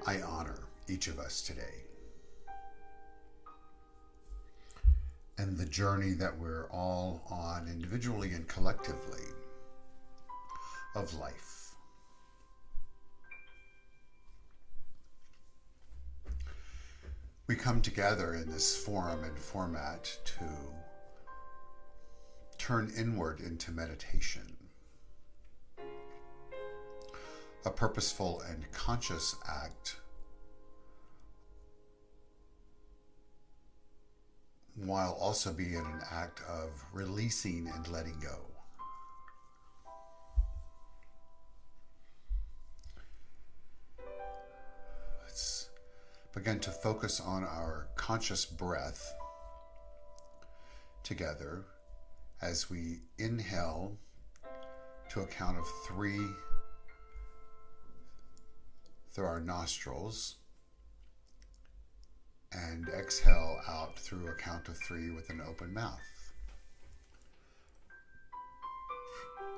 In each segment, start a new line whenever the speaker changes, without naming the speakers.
I honor each of us today and the journey that we're all on individually and collectively of life. We come together in this forum and format to turn inward into meditation, a purposeful and conscious act while also being an act of releasing and letting go. Let's begin to focus on our conscious breath together as we inhale to a count of 3 through our nostrils and exhale out through a count of 3 with an open mouth,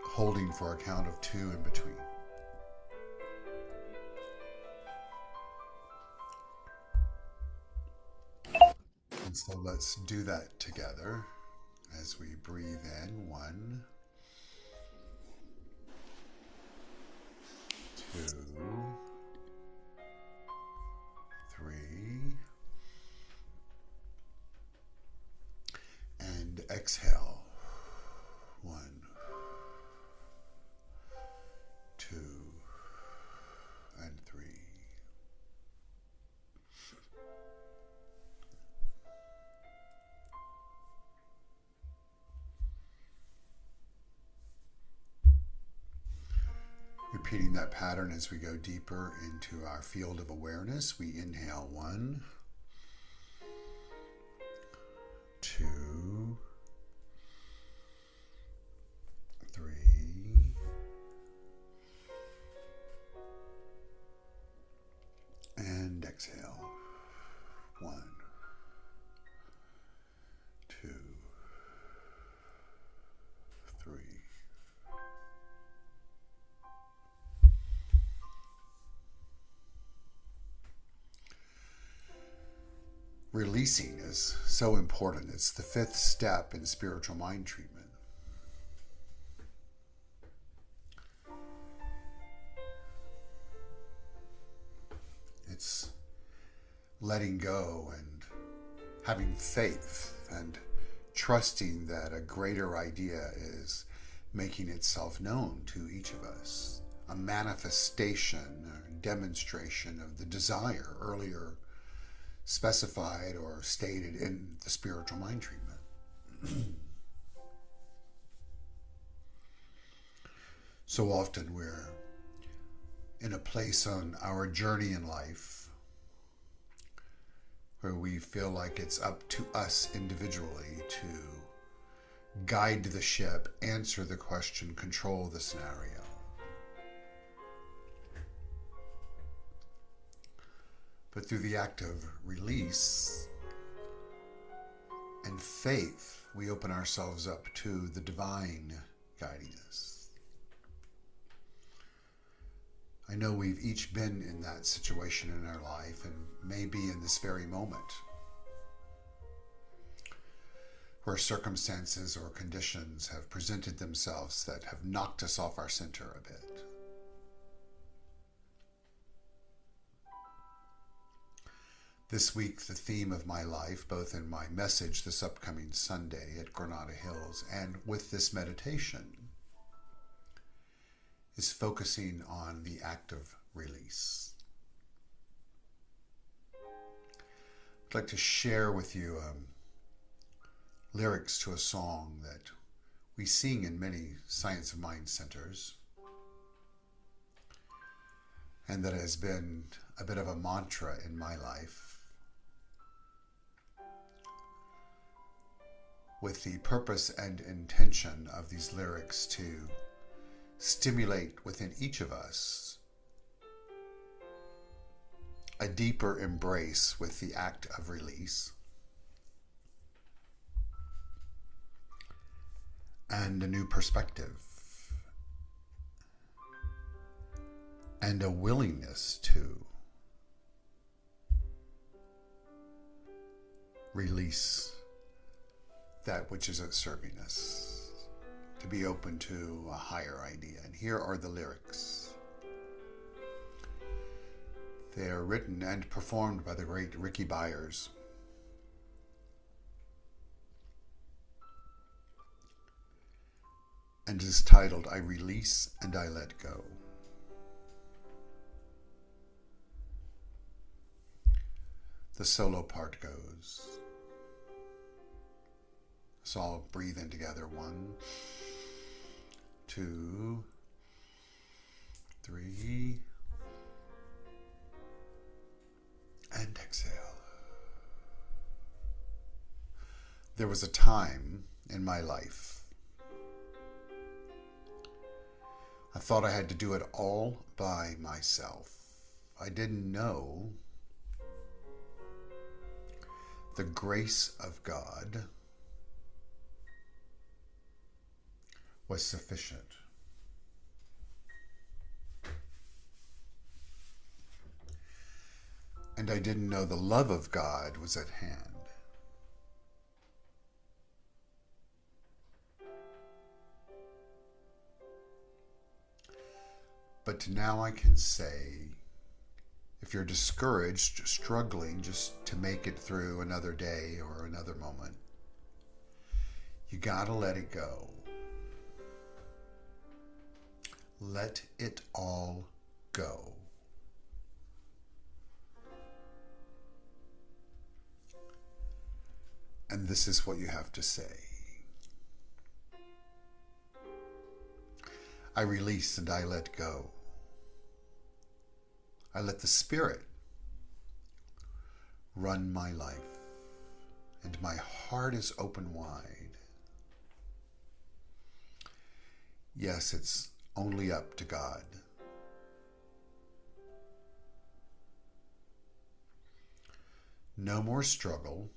holding for a count of 2 in between. And so let's do that together as we breathe in. 1, 2, 3, and exhale. 1, 2, and 3. Repeating that pattern as we go deeper into our field of awareness. We inhale 1, 2, 3, and exhale. 1, 2, 3. Releasing is so important. It's the 5th step in spiritual mind treatment. It's letting go and having faith and trusting that a greater idea is making itself known to each of us. A manifestation or demonstration of the desire earlier specified or stated in the spiritual mind treatment. So often we're in a place on our journey in life where we feel like it's up to us individually to guide the ship, answer the question, control the scenario. But through the act of release and faith, we open ourselves up to the divine guiding us. I know we've each been in that situation in our life and may be in this very moment where circumstances or conditions have presented themselves that have knocked us off our center a bit. This week, the theme of my life, both in my message this upcoming Sunday at Granada Hills and with this meditation, is focusing on the act of release. I'd like to share with you lyrics to a song that we sing in many Science of Mind centers, and that has been a bit of a mantra in my life, with the purpose and intention of these lyrics to stimulate within each of us a deeper embrace with the act of release and a new perspective and a willingness to release that which isn't serving us, to be open to a higher idea. And here are the lyrics. They are written and performed by the great Ricky Byers. And is titled, I Release and I Let Go. The solo part goes. Let's all breathe in together. 1, 2, 3, and exhale. There was a time in my life I thought I had to do it all by myself. I didn't know the grace of God was sufficient. And I didn't know the love of God was at hand. But now I can say, if you're discouraged, struggling just to make it through another day or another moment, you gotta let it go. Let it all go. And this is what you have to say. I release and I let go. I let the Spirit run my life, and my heart is open wide. Yes, it's only up to God. No more struggle,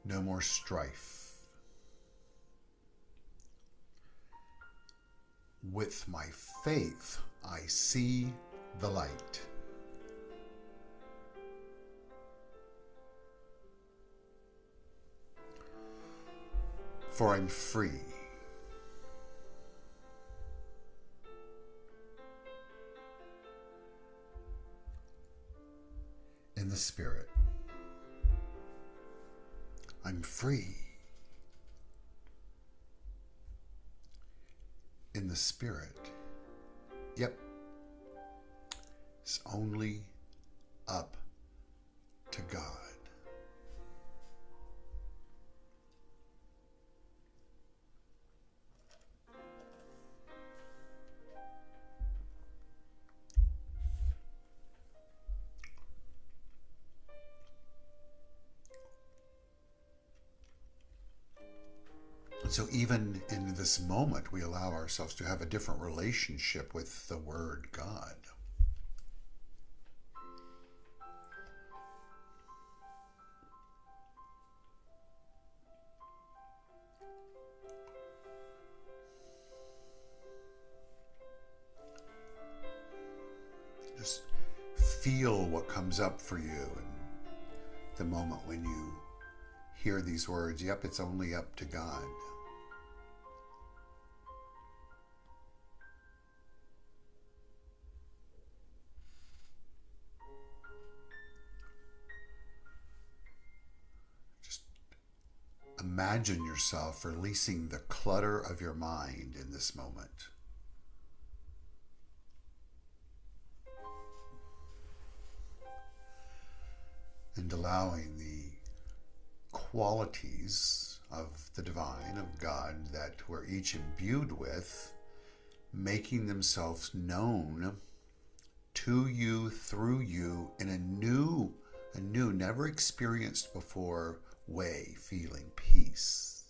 no more strife. With my faith, I see the light. For I'm free. In the Spirit. I'm free. In the Spirit. Yep. It's only up to God. And so even in this moment, we allow ourselves to have a different relationship with the Word God. Just feel what comes up for you in the moment when you hear these words. Yep, it's only up to God. Imagine yourself releasing the clutter of your mind in this moment. And allowing the qualities of the divine, of God, that we're each imbued with, making themselves known to you, through you, in a new, never experienced before way, feeling peace,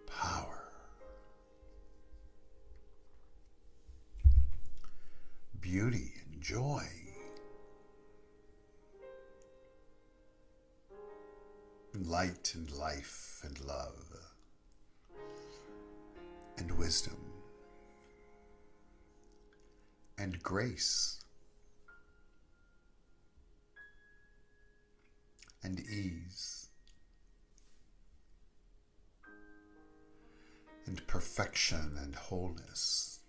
power, beauty, and joy. Light and life and love and wisdom and grace and ease and perfection and wholeness.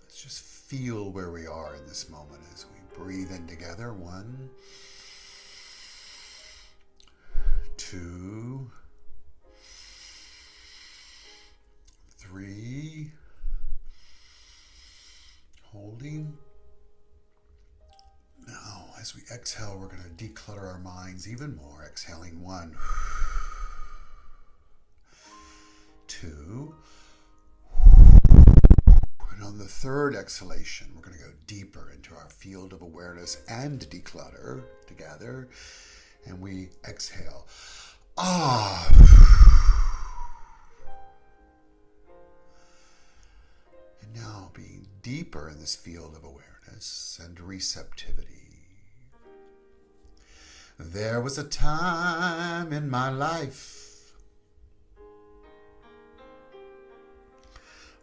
Let's just feel where we are in this moment as we breathe in together. 1, 2, 3. Holding. Now, as we exhale, we're going to declutter our minds even more. Exhaling 1, 2. And on the third exhalation, we're going to go deeper into our field of awareness and declutter together. And we exhale. Ah. And now being deeper in this field of awareness and receptivity. There was a time in my life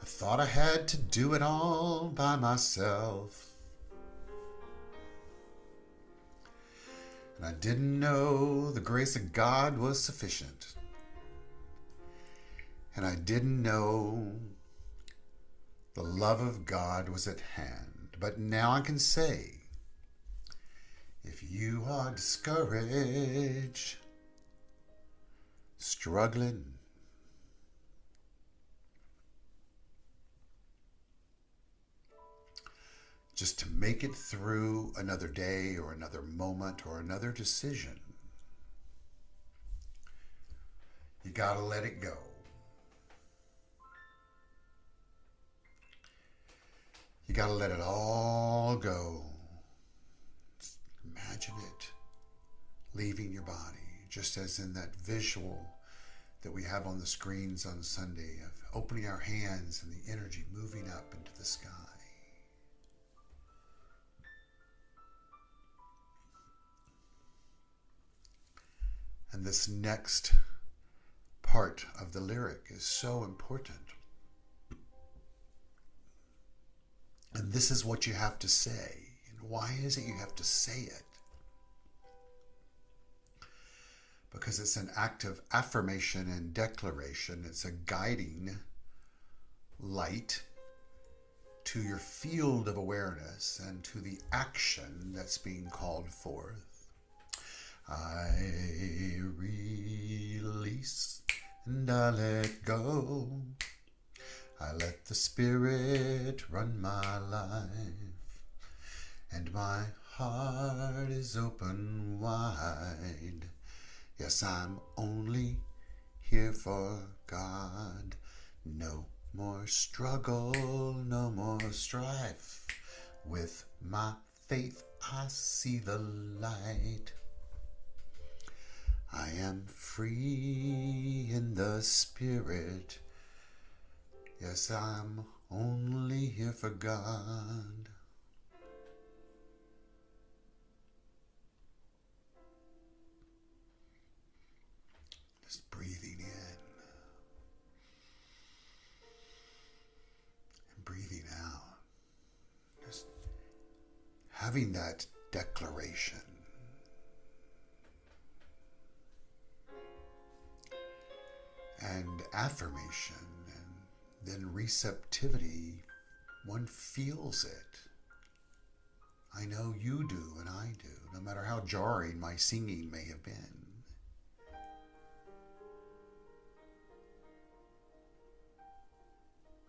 I thought I had to do it all by myself. And I didn't know the grace of God was sufficient. And I didn't know the love of God was at hand. But now I can say, if you are discouraged, struggling, just to make it through another day or another moment or another decision, you gotta let it go. You gotta let it all go. Imagine it leaving your body, just as in that visual that we have on the screens on Sunday of opening our hands and the energy moving up into the sky. And this next part of the lyric is so important. And this is what you have to say. And why is it you have to say it? Because it's an act of affirmation and declaration. It's a guiding light to your field of awareness and to the action that's being called forth. I release and I let go. I let the Spirit run my life, and my heart is open wide. Yes, I'm only here for God. No more struggle, no more strife. With my faith I see the light. I am free in the Spirit. Yes, I'm only here for God. Just breathing in and breathing out. Just having that declaration. And affirmation, and then receptivity. One feels it. I know you do and I do, no matter how jarring my singing may have been.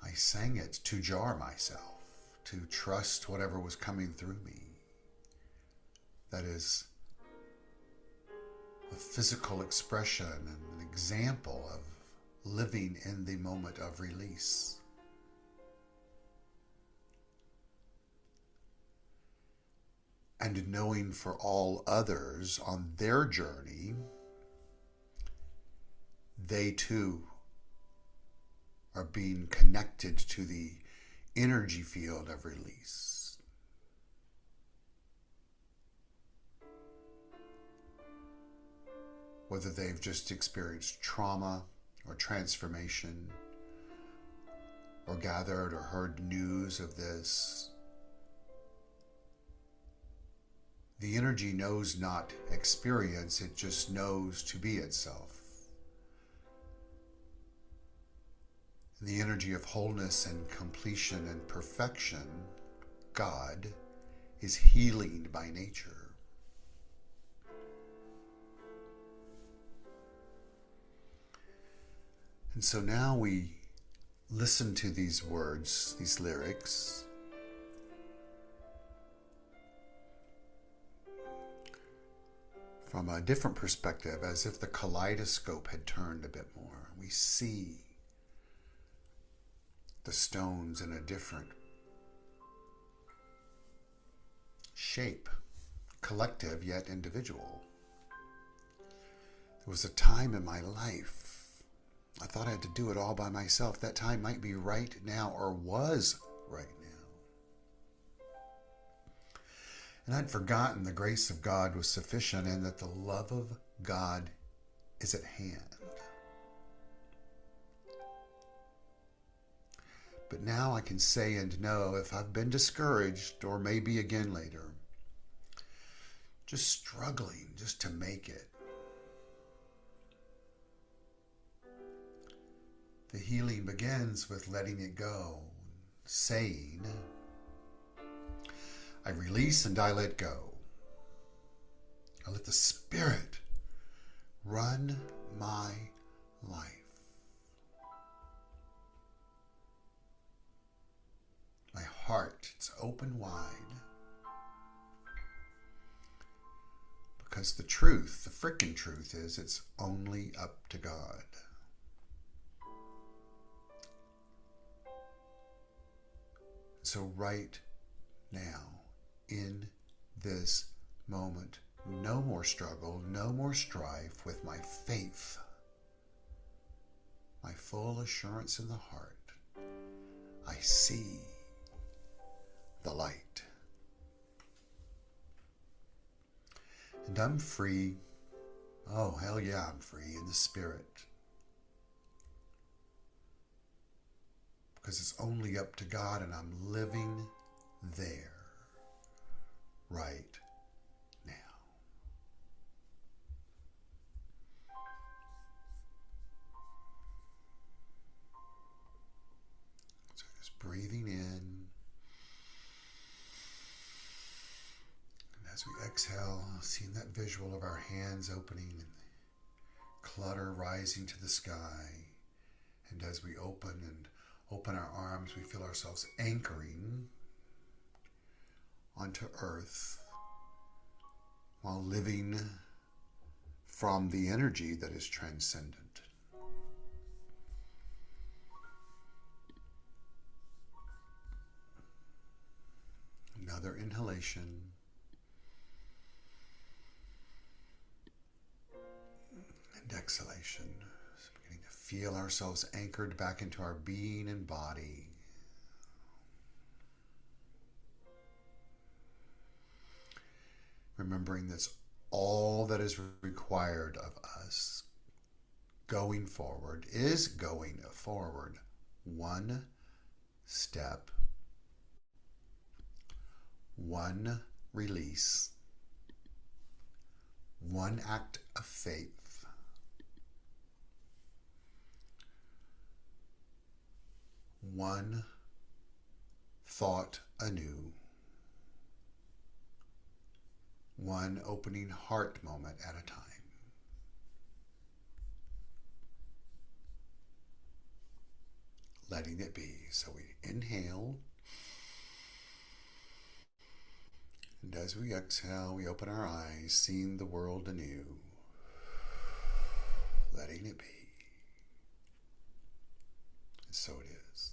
I sang it to jar myself, to trust whatever was coming through me. That is a physical expression and an example of living in the moment of release. And knowing for all others on their journey, they too are being connected to the energy field of release. Whether they've just experienced trauma or transformation, or gathered or heard news of this. The energy knows not experience, it just knows to be itself. The energy of wholeness and completion and perfection, God, is healing by nature. And so now we listen to these words, these lyrics, from a different perspective, as if the kaleidoscope had turned a bit more. We see the stones in a different shape, collective yet individual. There was a time in my life I thought I had to do it all by myself. That time might be right now, or was right now. And I'd forgotten the grace of God was sufficient and that the love of God is at hand. But now I can say and know, if I've been discouraged, or maybe again later, just struggling just to make it, the healing begins with letting it go, saying, I release and I let go. I let the Spirit run my life. My heart, it's open wide. Because the truth, the frickin' truth is, it's only up to God. So right now, in this moment, no more struggle, no more strife with my faith, my full assurance in the heart. I see the light. And I'm free. Oh, hell yeah, I'm free in the Spirit. Because it's only up to God, and I'm living there right now. So just breathing in, and as we exhale, seeing that visual of our hands opening and clutter rising to the sky. And as we open our arms, we feel ourselves anchoring onto earth while living from the energy that is transcendent. Another inhalation. And exhalation. Beginning to feel ourselves anchored back into our being and body. Remembering that's all that is required of us going forward is going forward one step, one release, one act of faith, one thought anew, one opening heart moment at a time. Letting it be. So we inhale, and as we exhale, we open our eyes, seeing the world anew, letting it be. And so it is.